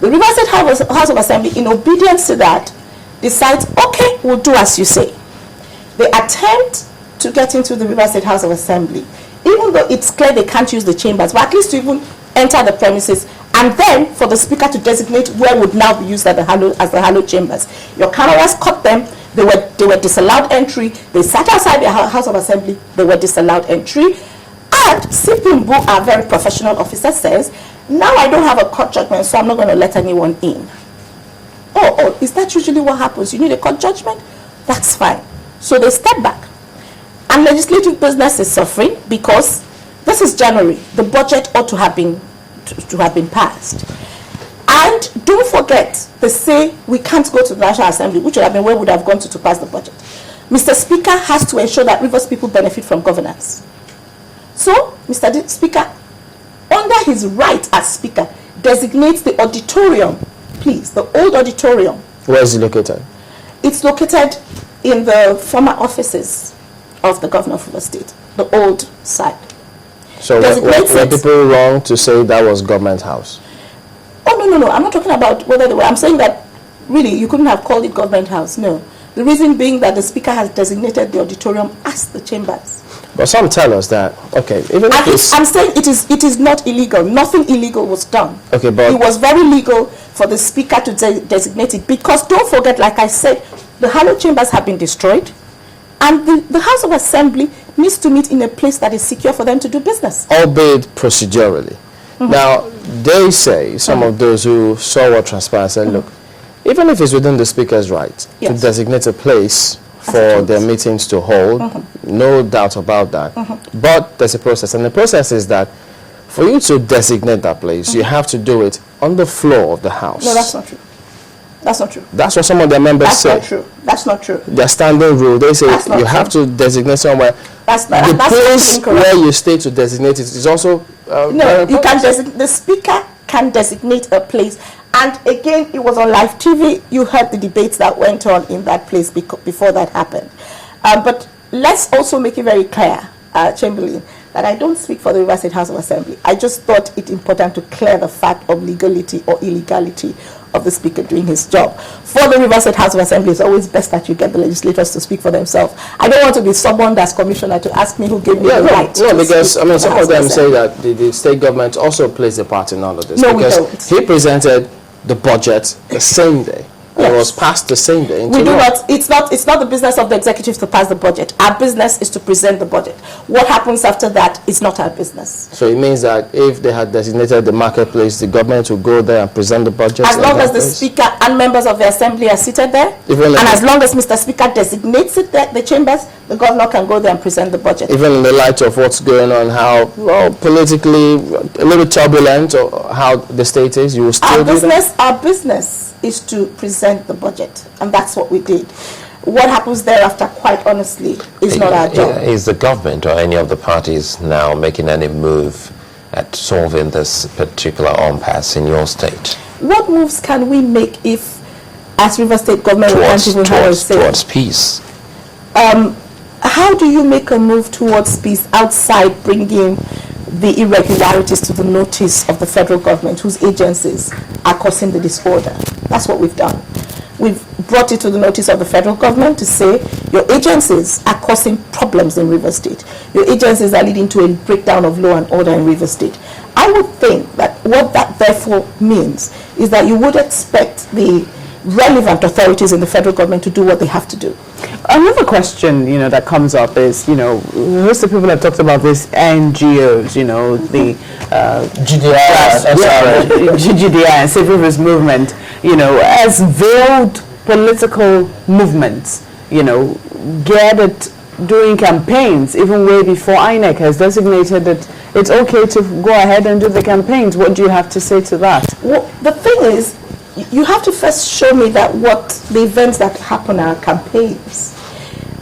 The River State House of Assembly, in obedience to that, decides, okay, we'll do as you say. They attempt to get into the River State House of Assembly, even though it's clear they can't use the chambers, but at least to even enter the premises, and then for the Speaker to designate where would now be used as the hallowed chambers. Your cameras caught them. They were disallowed entry. They sat outside the House of Assembly. They were disallowed entry. And Sipimbu, our very professional officer, says, now I don't have a court judgment, so I'm not going to let anyone in. Oh, is that usually what happens? You need a court judgment? That's fine. So they step back. And legislative business is suffering because this is January. The budget ought to have been passed. And don't forget, they say we can't go to the National Assembly, which would have been where we would have gone to pass the budget. Mr. Speaker has to ensure that Rivers people benefit from governance. So, Mr. Speaker, under his right as Speaker, designates the auditorium, please, the old auditorium. Where is it located? It's located in the former offices of the Governor of Rivers State, the old site. So were people wrong to say that was government house? Oh, no. I'm not talking about whether they were. I'm saying that really you couldn't have called it government house. No. The reason being that the Speaker has designated the auditorium as the chambers. But some tell us that, okay, even if I'm saying it is not illegal. Nothing illegal was done. Okay, but it was very legal for the Speaker to designate it, because don't forget, like I said, the hallowed chambers have been destroyed, and the House of Assembly needs to meet in a place that is secure for them to do business. Albeit procedurally. Now, they say, some of those who saw what transpired said, look, even if it's within the Speaker's right to designate a place for their meetings to hold, no doubt about that. But there's a process, and the process is that for you to designate that place, you have to do it on the floor of the House. No, that's not true. That's not true. That's what some of their members say. That's not true. That's not true. Their standing rule, they say you have to designate somewhere. That's the place where you stay to designate it is also no, you can the Speaker can designate a place. And again, it was on live TV. You heard the debates that went on in that place before that happened. But let's also make it very clear, Chamberlain, that I don't speak for the River State House of Assembly. I just thought it important to clear the fact of legality or illegality of the Speaker doing his job. For the River State House of Assembly, it's always best that you get the legislators to speak for themselves. I don't want to be someone that's commissioner to ask me who gave me the right. No, because I mean, some of them say that the state government also plays a part in all of this. No, because we don't. He presented the budget the same day. It was passed the same day. We do not. It's not the business of the executive to pass the budget. Our business is to present the budget. What happens after that is not our business. So it means that if they had designated the marketplace, the government will go there and present the budget. As long as the Speaker and members of the Assembly are seated there, and as long as Mr. Speaker designates it there, the chambers, the governor can go there and present the budget. Even in the light of what's going on, how politically a little turbulent, or how the state is, you will still do that? Our business is to present the budget, and that's what we did. What happens thereafter, quite honestly, is not our job. Is the government or any of the parties now making any move at solving this particular impasse in your state? What moves can we make if, as River State government, towards peace? How do you make a move towards peace outside bringing the irregularities to the notice of the federal government, whose agencies are causing the disorder? That's what we've done. We've brought it to the notice of the federal government to say your agencies are causing problems in River State. Your agencies are leading to a breakdown of law and order in River State. I would think that what that therefore means is that you would expect the relevant authorities in the federal government to do what they have to do. Another question, that comes up is, most of the people have talked about these NGOs, the GDI and civil rights movement, as veiled political movements, geared at doing campaigns, even way before INEC has designated that it's okay to go ahead and do the campaigns. What do you have to say to that? Well, the thing is, you have to first show me that what the events that happen are campaigns.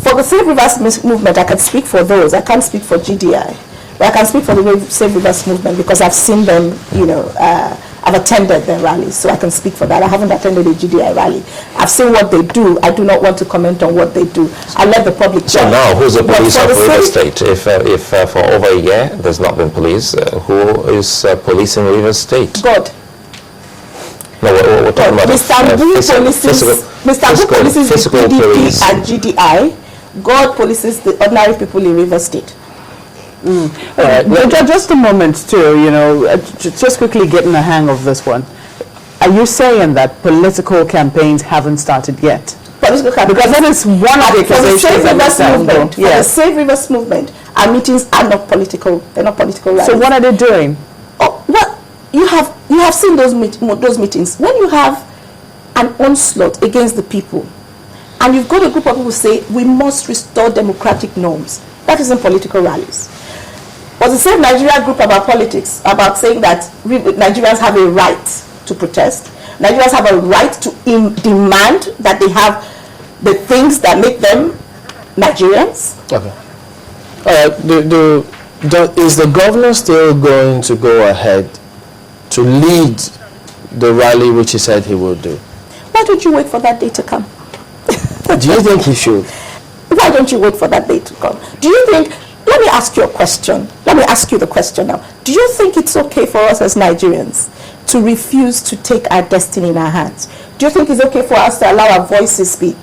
For the Save Rivers movement, I can speak for those. I can't speak for GDI. But I can speak for the Save Rivers movement because I've seen them, I've attended their rallies, so I can speak for that. I haven't attended a GDI rally. I've seen what they do. I do not want to comment on what they do. I let the public judge. So now, who's the police of River State? If for over a year there's not been police, who is policing River State? God. No, we're talking about Mr. polices the PDP and GDI. God polices the ordinary people in River State. Just a moment too, just quickly getting a hang of this one. Are you saying that political campaigns haven't started yet? Political campaigns. Because that is one of the accusations for the Save Rivers movement, our meetings are not political. They're not political rallies. So what are they doing? Oh, well, you have seen those meetings. When you have an onslaught against the people, and you've got a group of people who say we must restore democratic norms, that isn't political rallies. Was the same Nigeria group about politics, about saying that Nigerians have a right to protest. Nigerians have a right to demand that they have the things that make them Nigerians. Okay. Is the governor still going to go ahead to lead the rally which he said he would do? Why don't you wait for that day to come? Do you think he should? Why don't you wait for that day to come? Do you think, let me ask you a question. Let me ask you the question now. Do you think it's okay for us as Nigerians to refuse to take our destiny in our hands? Do you think it's okay for us to allow our voices be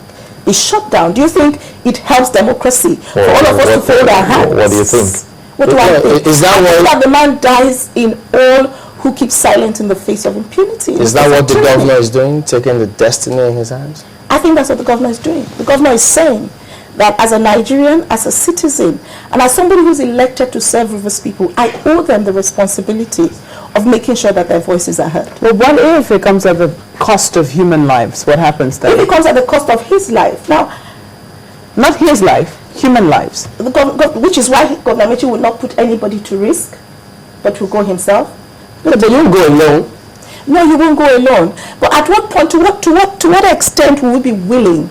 shut down? Do you think it helps democracy for all of us to fold our hands? What do you think? What do I think? Is that I think that the man dies in all who keep silent in the face of impunity. Is that what the governor is doing, taking the destiny in his hands? I think that's what the governor is doing. The governor is saying that as a Nigerian, as a citizen, and as somebody who's elected to serve Rivers people, I owe them the responsibility of making sure that their voices are heard. Well, what if it comes at the cost of human lives? What happens then? If it comes at the cost of his life. Now, not his life, human lives. Which is why Governor Amaechi will not put anybody to risk, but will go himself. But you won't go alone. No, you won't go alone. But at what point, to what extent will we be willing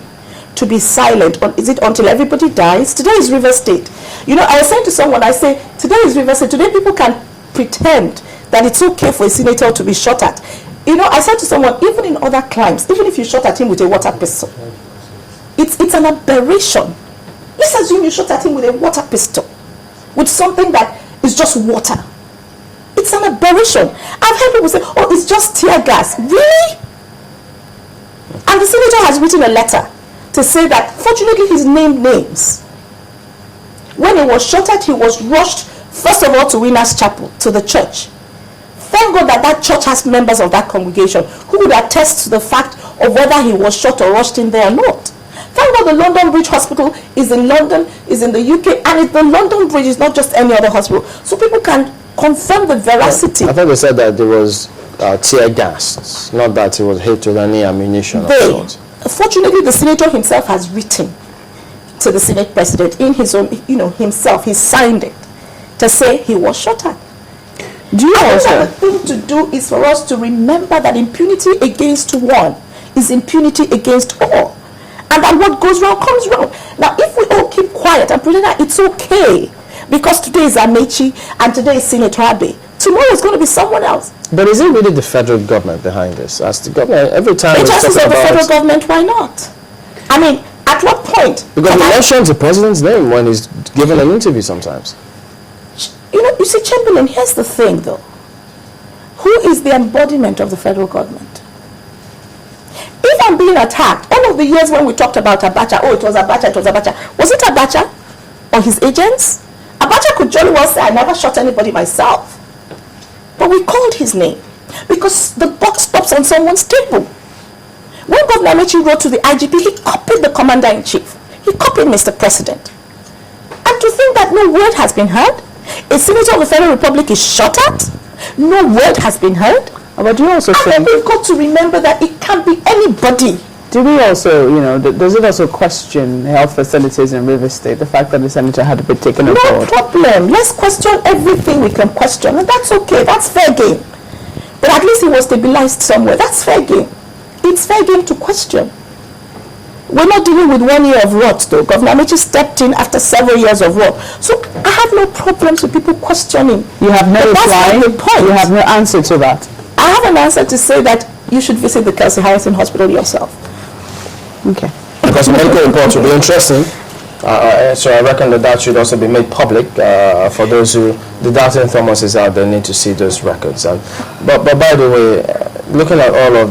to be silent? Or is it until everybody dies? Today is River State. I was saying to someone, I say, today is River State. Today people can pretend that it's okay for a senator to be shot at. I said to someone, even in other climes, even if you shot at him with a water pistol, it's an aberration. Let's assume you shot at him with a water pistol, with something that is just water. It's an aberration. I've heard people say, oh, it's just tear gas. Really? And the senator has written a letter to say that, fortunately, he's named names. When he was shot at, he was rushed, first of all, to Winners Chapel, to the church. Thank God that church has members of that congregation who would attest to the fact of whether he was shot or rushed in there or not. Thank God the London Bridge Hospital is in London, is in the UK, and the London Bridge is not just any other hospital. So people can confirm the veracity. I thought they said that there was tear gas, not that it was hit with any ammunition. Fortunately, the senator himself has written to the Senate President in his own, himself, he signed it to say he was shot at. Do you I think that the thing to do is for us to remember that impunity against one is impunity against all. And that what goes wrong comes wrong. Now, if we all keep quiet and pretend that it's okay, because today is Amaechi and today is Senator Abe, tomorrow is going to be someone else. But is it really the federal government behind this? As the government, every time the chances of the federal government, why not? I mean, at what point? Because he mentions the president's name when he's given an interview sometimes. You see, Chamberlain, here's the thing though. Who is the embodiment of the federal government? If I'm being attacked, all of the years when we talked about Abacha, oh, it was Abacha, was it Abacha or his agents? Abacha could jolly well say, I never shot anybody myself. But we called his name because the buck stops on someone's table. When Governor Amaechi wrote to the IGP, he copied the Commander-in-Chief. He copied Mr. President. And to think that no word has been heard, a senator of the Federal Republic is shot at, no word has been heard. But do you also think we've got to remember that it can be anybody. Do we also, does it also question health facilities in River State, the fact that the senator had to be taken on board? No problem. Let's question everything we can question, and that's okay. That's fair game. But at least he was stabilized somewhere. That's fair game. It's fair game to question. We're not dealing with 1 year of rot, though. Governor Amaechi stepped in after several years of rot. So I have no problems with people questioning. You have no reply? That's not the point. You have no answer to that? I have an answer to say that you should visit the Kelsey Harrison Hospital yourself. Okay. Because medical reports will be interesting. So I reckon that should also be made public for those who, the Doubting Thomas is out there, need to see those records. But by the way, looking at all of this,